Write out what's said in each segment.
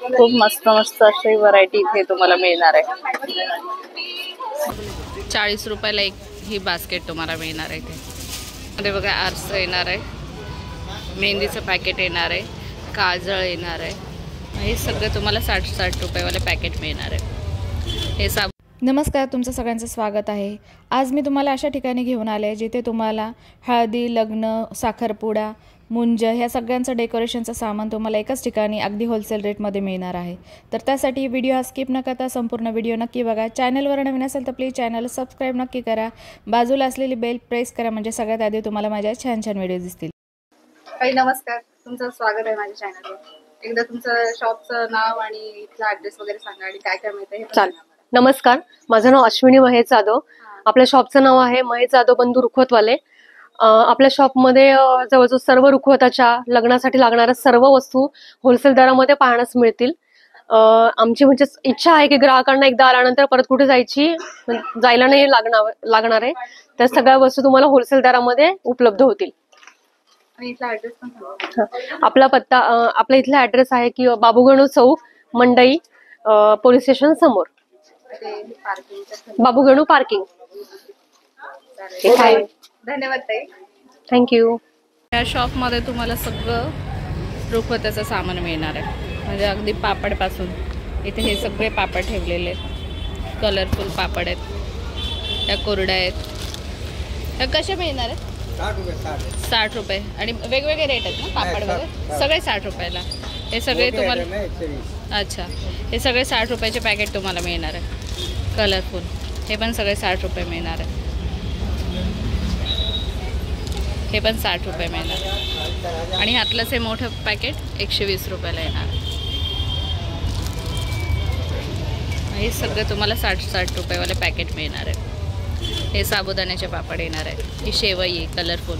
खूप मस्त मस्त अशी व्हरायटी इथे तुम्हाला मिळणार आहे। 40 रुपयाला एक ही बास्केट तुम्हाला मिळणार आहे। इथे मध्ये बघा आरसा येणार आहे, मेहंदीचं पॅकेट येणार आहे, काजळ येणार आहे। हे सगळं तुम्हाला 60-60 रुपयावाले पॅकेट मिळणार आहे। हे नमस्कार, तुमचं सगळ्यांचं स्वागत आहे। आज मी तुम्हाला अशा ठिकाणी घेऊन आले जिथे तुम्हाला हळदी, लग्न, साखरपुडा, मुंज ह्या सगळ्यांचं डेकोरेशनचं सामान तुम्हाला एकाच ठिकाणी अगदी होलसेल रेटमध्ये मिळणार आहे। तर त्यासाठी व्हिडिओ हा स्किप न करता संपूर्ण व्हिडिओ नक्की बघा। चॅनलवर नवीन असेल तर प्लीज चॅनल सबस्क्राईब नक्की करा, बाजूला असलेली बेल प्रेस करा म्हणजे सगळ्यात आधी तुम्हाला माझ्या छान छान व्हिडिओ दिसतील। नमस्कार, तुमचं स्वागत आहे माझ्या चॅनलवर। एकदा तुमचं शॉपचं नाव आणि इथला ॲड्रेस वगैरे सांगा आणि काय काय मिळतं हे चालेल। नमस्कार, माझं नाव अश्विनी महेश जाधव। आपल्या शॉपचं नाव आहे महेश जाधव बंधू रुखवतवाले। आपल्या शॉपमध्ये जवळजवळ सर्व रुखवताच्या लग्नासाठी लागणाऱ्या सर्व वस्तू होलसेल दरामध्ये पाहण्यास मिळतील। आमची म्हणजे इच्छा आहे की ग्राहकांना एकदा आल्यानंतर परत कुठे जायला नाही लागणार आहे। त्या सगळ्या वस्तू तुम्हाला होलसेल दरामध्ये उपलब्ध होतील। आपला इथला ऍड्रेस आहे की बाबूगणू चौक, मंडई, पोलीस स्टेशन समोर, बाबूगणू पार्किंग। धन्यवाद ताई, थँक्यू। या शॉपमध्ये तुम्हाला सगळं रुखवताचं सामान मिळणार आहे, म्हणजे अगदी पापडपासून। इथे हे सगळे पापड ठेवलेले आहेत, कलरफुल पापड आहेत, त्या कोरड्या आहेत। त्या कशा मिळणार आहेत? 60 रुपये आणि वेगवेगळे रेट आहेत ना पापड वगैरे? सगळे 60 रुपयाला। हे सगळे तुम्हाला, अच्छा, हे सगळे 60 रुपयाचे पॅकेट तुम्हाला मिळणार आहे, कलरफुल। हे पण सगळे 60 रुपये मिळणार आहे, हे पण 60 रुपये मिळणार। आणि ह्यातलंच हे मोठं पॅकेट 120 रुपयाला येणार। हे सगळं तुम्हाला 60-60 रुपयेवाले पॅकेट मिळणार आहे। हे साबुदाण्याचे पापड येणार आहे, ही शेवई आहे कलरफुल।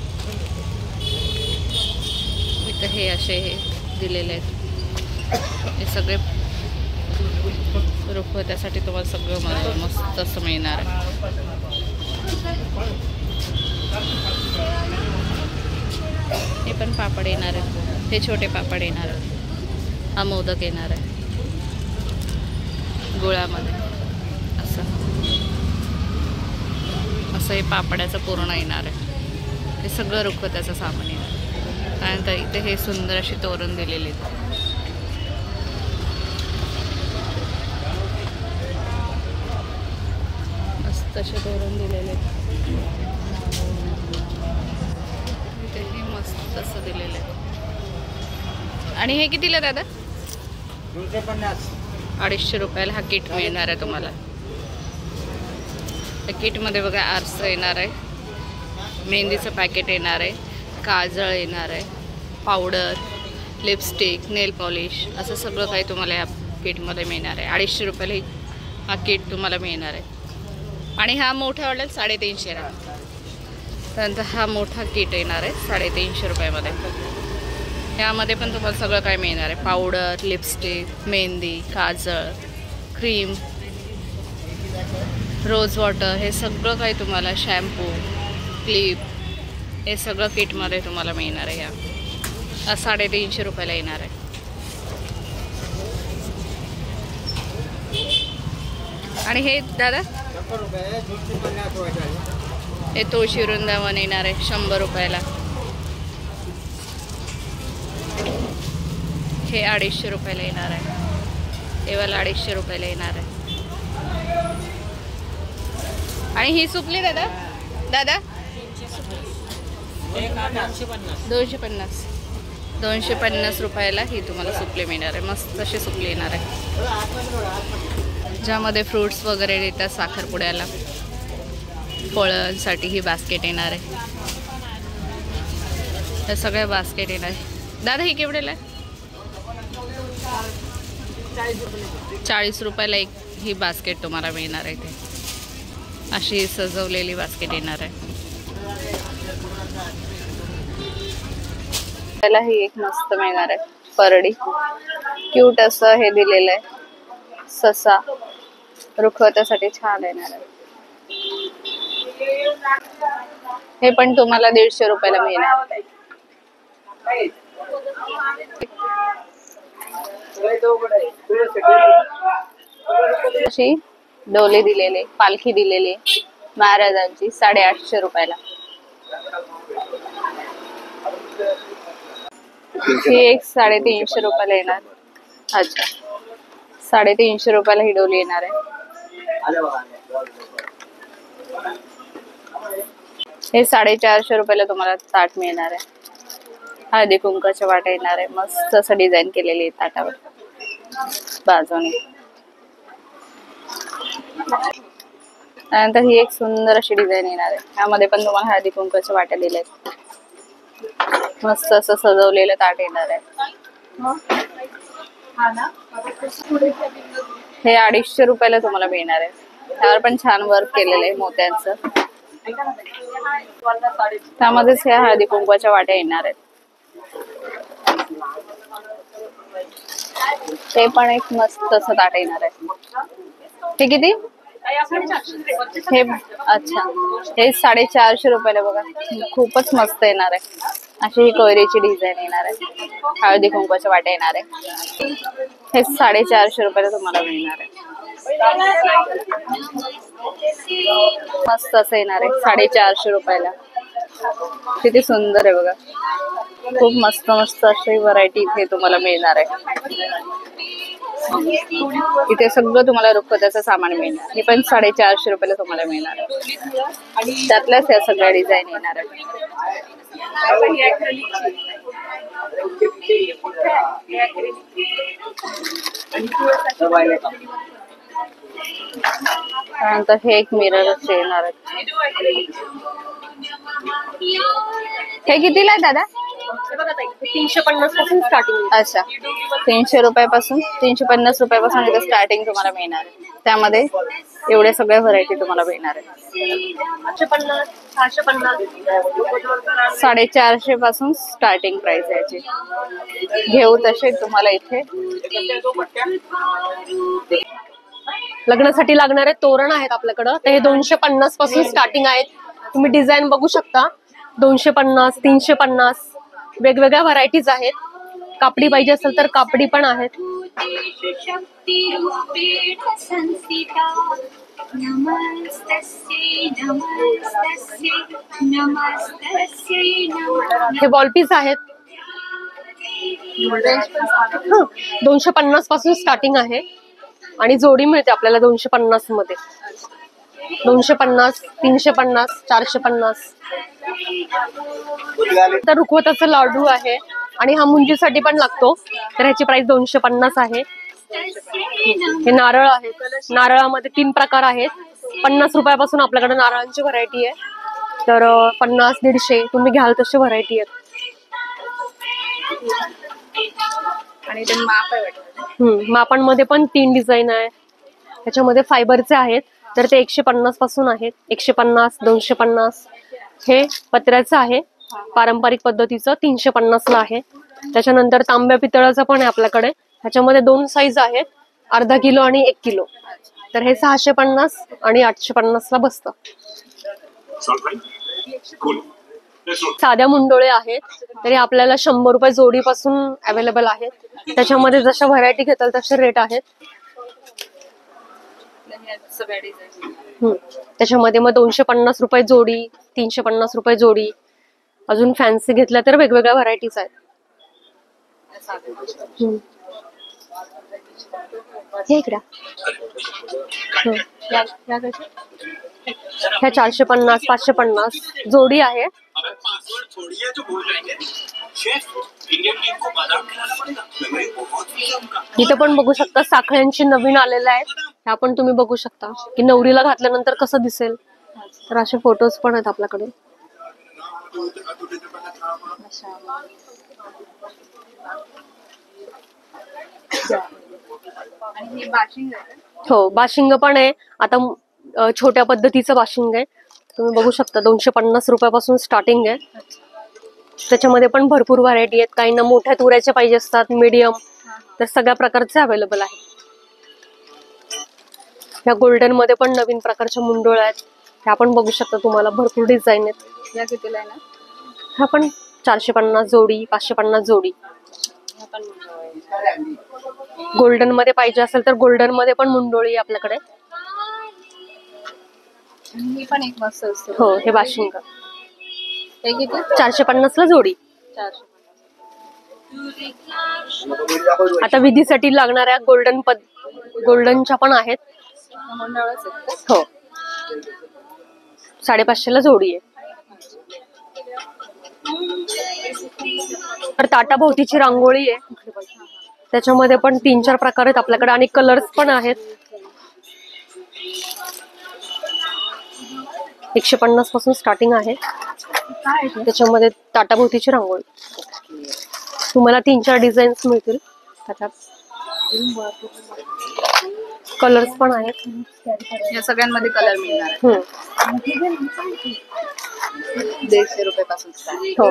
इथं हे असे हे दिलेले आहेत, हे सगळे रुखवत्यासाठी तुम्हाला सगळं मस्त असं मिळणार आहे। हे पण पापड येणार आहे, हे छोटे पापड येणार आहे, हा मोदक येणार आहे गुळामध्ये, असं हे पापड्याचं पूर्ण येणार आहे। हे सगळं रुखवताचं सामान येणार। त्यानंतर इथे हे सुंदर अशी तोरण दिलेली आहेत, मस्त असे तोरण दिलेले आहेत। इथे हे मस्त असं दिलेलं आहे। आणि हे कितीला दादा? 250। 250 रुपयाला हा किट मिळणार आहे तुम्हाला। त्या किटमध्ये बघा आरसा येणार आहे, मेहंदीचं पॅकेट येणार आहे, काजळ येणार आहे, पावडर, लिपस्टिक, नेल पॉलिश, असं सगळं काही तुम्हाला या किटमध्ये मिळणार आहे। 250 रुपयाला हा किट तुम्हाला मिळणार आहे। आणि हा मोठा ऑर्डर 350 ला। त्यानंतर हा मोठा किट येणार आहे 350 रुपयामध्ये। ह्यामध्ये पण तुम्हाला सगळं काय मिळणार आहे, पावडर, लिपस्टिक, मेहंदी, काजळ, क्रीम, रोज वॉटर, हे सगळं काही तुम्हाला, शॅम्पू, क्लिप, हे सगळं किटमध्ये तुम्हाला मिळणार आहे। ह्या 350 रुपयाला येणार आहे। आणि हे दादा हे तुळशी वृंदावन येणार आहे 100 रुपयाला। हे 250 रुपयाला येणार आहे, हे वाला 250 रुपयाला येणार आहे। आणि ही सुपली दादा, दादा 250, 250 रुपयाला ही तुम्हाला सुपली मिळणार आहे। मस्त अशी सुपली येणार आहे, ज्यामध्ये फ्रूट्स वगैरे देतात साखरपुड्याला, फळांसाठी ही बास्केट येणार आहे। त्या सगळ्या बास्केट येणार आहे। दादा ही केवढ्याला आहे? 40 रुपयाला एक ही बास्केट तुम्हाला मिळणार आहे। इथे अशी सजवलेली बास्केट येणार आहे। त्याला ही एक मस्त मिळणार आहे, परडी, क्यूट असं हे दिलेलं आहे, ससा, रुखवतासाठी छान येणार आहे। हे पण तुम्हाला 150 रुपयाला मिळणार आहे। अशी डोले दिलेले, पालखी दिलेली महाराजांची 850 रुपयाला. ही एक 350 रुपयाला येणार. अच्छा, 350 रुपयाला ही डोली येणार आहे. हे 450 रुपयाला तुम्हाला ताट मिळणार आहे. हळदी कुंकाच्या वाटा येणार आहे. मस्त असं डिझाईन केलेली आहे ताटावर बाजूने. त्यानंतर ही एक सुंदर अशी डिझाईन येणार आहे. यामध्ये पण तुम्हाला हळदी कुंकाच्या वाट्या दिल्या आहेत. मस्त असं सजवलेलं ताट येणार आहे. हे 250 रुपयाला तुम्हाला मिळणार आहे. त्यावर पण छान वर्क केलेलं आहे मोत्यांचं. त्यामध्येच ह्या हळदी कुंकवाच्या वाट्या येणार आहेत. ते पण एक मस्त असं ताट येणार आहे. हे किती? हे अच्छा, हे 450 रुपयाला बघा. खूपच मस्त येणार आहे. अशी ही कोयरीची डिझाईन येणार आहे. हळदी कुंकवाच्या वाट्या येणार आहे. हे 450 रुपयाला तुम्हाला मिळणार आहे. मस्त असं येणार आहे 450 रुपयाला. किती सुंदर आहे बघा. खूप मस्त मस्त अशी व्हरायटी इथे तुम्हाला मिळणार आहे. इथे सगळं तुम्हाला रुखवताचं सामान मिळणार. हे पण 450 रुपयाला तुम्हाला मिळणार आहे. त्यातल्याच या सगळ्या डिझाईन येणार आहे. त्यानंतर हे एक मिररच येणार आहे. हे कितीला आहे दादा? 350 पासून स्टार्टिंग. अच्छा, 300 रुपयापासून 350 रुपयापासून इथे स्टार्टिंग तुम्हाला मिळणार आहे. त्यामध्ये एवढ्या सगळ्या व्हरायटी तुम्हाला मिळणार आहे. 850, 650, 450 पासून स्टार्टिंग प्राइस आहे याची. घेऊ तसे तुम्हाला इथे. लग्नासाठी लागणारे तोरण आहेत आपल्याकडं. तर हे 250 पासून स्टार्टिंग आहेत. तुम्ही डिझाईन बघू शकता. 250, 350 वेगवेगळ्या व्हरायटीज आहेत. कापडी पाहिजे असेल तर कापडी पण आहेत. हे वॉलपीस आहेत. 250 पासून स्टार्टिंग आहे आणि जोडी मिळते आपल्याला 250 मध्ये. 250, 350, 450. तर रुखवताचा लाडू आहे आणि हा मुंजीसाठी पण लागतो. तर ह्याची प्राइस 250 आहे. हे नारळ आहेत. नारळामध्ये 3 प्रकार आहेत. 50 रुपयापासून आपल्याकडे नारळांची व्हरायटी आहे. तर 50, 150 तुम्ही घ्याल तशी व्हरायटी आहे. आणि ते माप आहे वाटतं. मापांमध्ये पण 3 डिझाईन आहे. त्याच्यामध्ये फायबरचे आहेत. तर ते 150 पासून आहेत. 150, 250. हे पत्र्याचं आहे पारंपरिक पद्धतीचं, 350 ला आहे. त्याच्यानंतर तांब्या पितळाचं पण आहे आपल्याकडे. ह्याच्यामध्ये 2 साईज आहेत, अर्धा किलो आणि 1 किलो. तर हे 650 आणि 850 ला बसतं. साध्या मुंडोळे आहेत. तरी आपल्याला 100 रुपये जोडीपासून अवेलेबल आहेत. त्याच्यामध्ये जशा व्हरायटी घेताल तसे रेट आहेत. त्याच्यामध्ये मग 250 रुपये जोडी, 350 रुपये जोडी. अजून फॅन्सी घेतल्या तर वेगवेगळ्या व्हरायटीज आहेत. हे इकडे ह्या 450, 550 जोडी आहे. इथं पण बघू शकता साखळ्यांची नवीन आलेल्या आहेत. ह्या पण तुम्ही बघू शकता की नवरीला घातल्यानंतर कसं दिसेल. तर असे फोटोज पण आहेत आपल्याकडे. हो, बाशिंग पण आहे. आता छोट्या पद्धतीचं बाशिंग आहे. तुम्ही बघू शकता 250 रुपयापासून स्टार्टिंग आहे. त्याच्यामध्ये पण भरपूर व्हरायटी आहेत. काहींना मोठ्या तुऱ्याचे पाहिजे असतात, मीडियम. तर सगळ्या प्रकारचे अवेलेबल आहेत. ह्या गोल्डन मध्ये पण नवीन प्रकारच्या मुंडोळ्या आहेत. ह्या पण बघू शकता तुम्हाला भरपूर डिझाईन आहेत. या कितीला आहे ना? ह्या पण 450 जोडी, 550 जोडी. गोल्डन मध्ये पाहिजे असेल तर गोल्डन मध्ये पण मुंडोळी आहे आपल्याकडे. ही पण एक मस्त असते. हो, हे बाशिंगा हे किती? 450 ला जोडी. 450. आता विधीसाठी लागणाऱ्या गोल्डनच्या पण आहेत. मुंडावळच आहेत का? हो, 550 ला जोडी आहे. तर ताटाभोवतीची रांगोळी आहे, त्याच्यामध्ये पण 3-4 प्रकार आहेत आपल्याकडे आणि कलर्स पण आहेत. 150 पासून स्टार्टिंग आहे. त्याच्यामध्ये ताटाभोवतीची रांगोळी तुम्हाला 3-4 डिझाईन्स मिळतील. त्याच्यात कलर्स पण आहेत. या सगळ्यांमध्ये कलर मिळणार आहे. 150 रुपयापासून स्टार्ट. हो,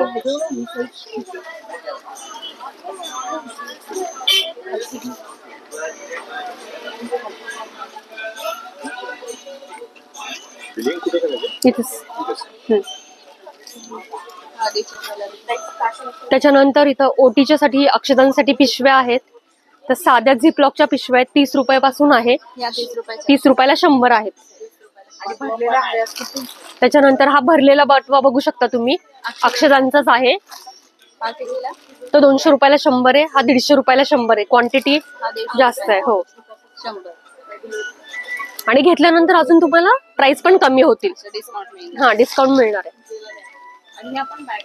त्याच्यानंतर इथं ओटीच्या साठी अक्षदांसाठी पिशव्या आहेत. तर साध्या झिपलॉकच्या पिशव्या आहेत, 30 रुपयापासून आहे. या 30 रुपयाच्या 30 रुपयाला 100 आहेत. आणि भरलेला आहे किती? त्याच्यानंतर हा भरलेला बटवा बघू शकता तुम्ही, अक्षदांचाच आहे. हा कितीला? तो 200 रुपयाला 100 आहे. हा 150 रुपयाला 100 आहे. क्वांटिटी हा 150 जास्त आहे. हो, 100. आणि घेतल्यानंतर अजून तुम्हाला प्राइस पण कमी होतील. डिस्काउंट मिळेल. हा, डिस्काउंट मिळणार आहे. आणि ह्या पण बॅग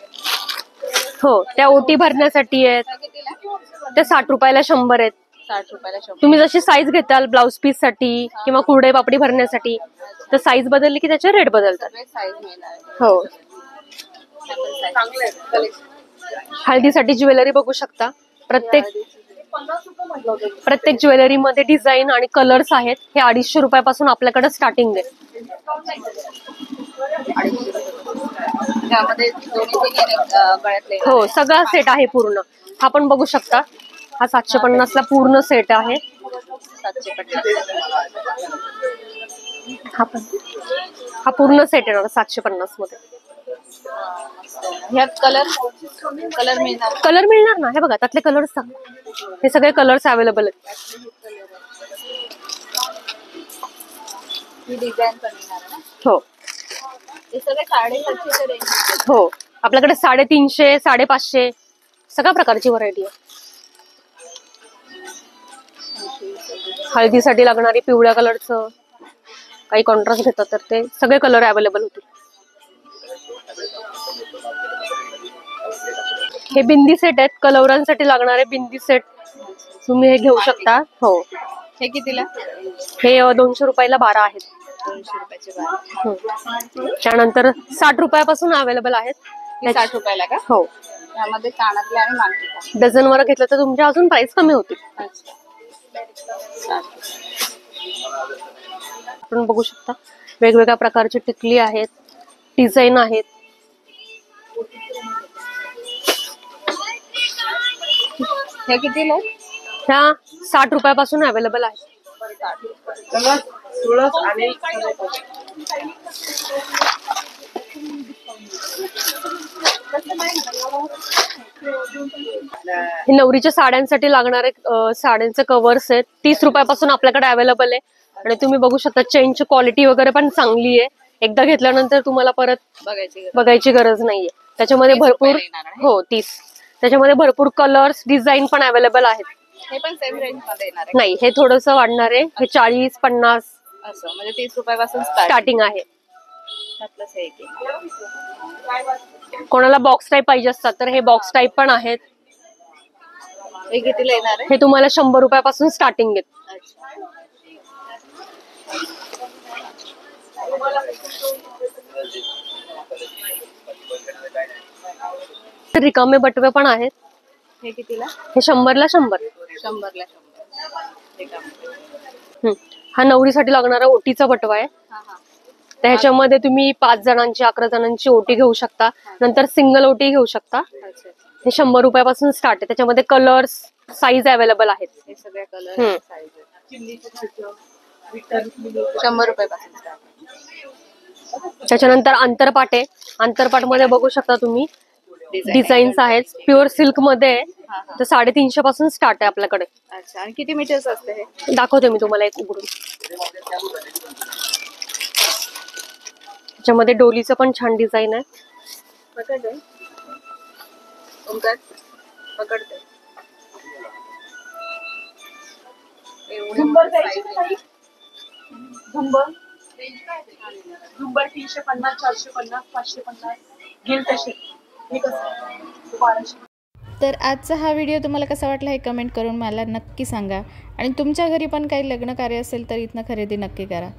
हो, त्या ओटी भरण्यासाठी आहेत. कितीला? त्या 60 रुपयाला 100 आहेत. 60 रुपयाला 100. तुम्ही जशी साईज घेताल ब्लाउज पीस साठी किंवा कुरडई पापडी भरण्यासाठी, तर साईज बदलली की त्याचे रेट बदलतात. साईज मिळणार आहे. हो, चांगलं आहे कलेक्शन. हळदीसाठी ज्वेलरी बघू शकता. प्रत्येक ज्वेलरी मध्ये डिझाईन आणि कलर्स आहेत. हे 250 रुपयापासून आपल्याकडे स्टार्टिंग आहे. त्यामध्ये दोन्ही गळ्यातले. हो, सगळा सेट आहे पूर्ण. हा पण बघू शकता. हा 750 ला पूर्ण सेट आहे. 750. हा पूर्ण सेट येणार 750 मध्ये. ह्यात कलर मिळणार. कलर मिळणार ना, हे बघा त्यातले कलर्स, हे सगळे कलर्स अवेलेबल आहेत. ही डिझाईन पण मिळणार आहे ना. हो हे सगळे 750 रेंज. हो, आपल्याकडे 350, 550 सगळ्या प्रकारची व्हरायटी आहे. हळदीसाठी लागणारी पिवळ्या कलरचं, काही कॉन्ट्रास्ट घेतात तर ते सगळे कलर अवेलेबल होतील. हे बिंदी सेट आहेत, कलवरांसाठी लागणारे बिंदी सेट तुम्ही हे घेऊ शकता. हो, हे कितीला? हे 200 रुपयाला 12 आहेत. 200 रुपयाचे 12. त्यानंतर 60 रुपयापासून अवेलेबल आहेत. हे 60 रुपयाला का? हो, त्यामध्ये कानातले आणि मांगटिका. डझन वर घेतलं तर तुमच्या अजून प्राइस कमी होतील. अच्छा. आपण बघू शकता वेगवेगळ्या प्रकारची टिकली आहेत, डिझाईन आहेत. हे कितीला? ह्या 60 रुपयापासून अवेलेबल आहेत. हे नवरीच्या साड्यांसाठी लागणारे साड्यांचे कव्हर्स आहेत. 30 रुपयापासून आपल्याकडे अवेलेबल आहे. आणि तुम्ही बघू शकता चेनची क्वालिटी वगैरे पण चांगली आहे. एकदा घेतल्यानंतर तुम्हाला परत बघायची गरज नाहीये. त्याच्यामध्ये 30 भरपूर, रुपयाला येणार आहे. हो 30, त्याच्यामध्ये भरपूर कलर्स डिझाईन पण अवेलेबल आहेत. हे पण सेम रेंज मध्ये येणार आहे. नाही, हे थोडंसं वाढणार आहे. हे 40-50 असं म्हणजे 30 रुपयापासून स्टार्टिंग आहे. प्लस हे एक. कोणाला बॉक्स टाईप पाहिजे असतात तर हे बॉक्स टाईप पण आहेत. हे कितीला येणार आहे? हे तुम्हाला 100 रुपयापासून स्टार्टिंग आहेत. रिकामे बटवे पण आहेत. हे कितीला? हे 100ला 100. 100ला 100. हा नवरीसाठी लागणारा ओटीचा बटवा आहे. हा हा. त्याच्यामध्ये तुम्ही 5 जणांची 11 जणांची ओटी घेऊ शकता. नंतर सिंगल ओटी घेऊ शकता. अच्छा. हे 100 रुपयापासून स्टार्ट आहे. त्याच्यामध्ये कलर्स, साईज अवेलेबल आहेत. हे सगळे कलर साईज 100 रुपयापासून स्टार्ट. त्याच्यानंतर अंतरपाट आहे. अंतरपाट मध्ये बघू शकता तुम्ही डिझाईन्स आहेत. प्युअर सिल्क मध्ये आहे. हा, हा. तर 350 पासून स्टार्ट आहे आपल्याकडे. अच्छा, आणि किती मीटर्स असते हे? दाखवते मी तुम्हाला एक उघडून. त्याच्यामध्ये डोलीचं पण छान डिझाईन आहे. पकडते ओंकार, पकडते. झुंबर द्यायची का ताई? झुंबर 350, 450, 550 घेईल तसे. हे कसं आहे? 1200. तर आजचा हा व्हिडिओ तुम्हाला कसा वाटला हे कमेंट करून मला नक्की सांगा. आणि तुमच्या घरी पण काही लग्न कार्य असेल तर इथनं खरेदी नक्की करा.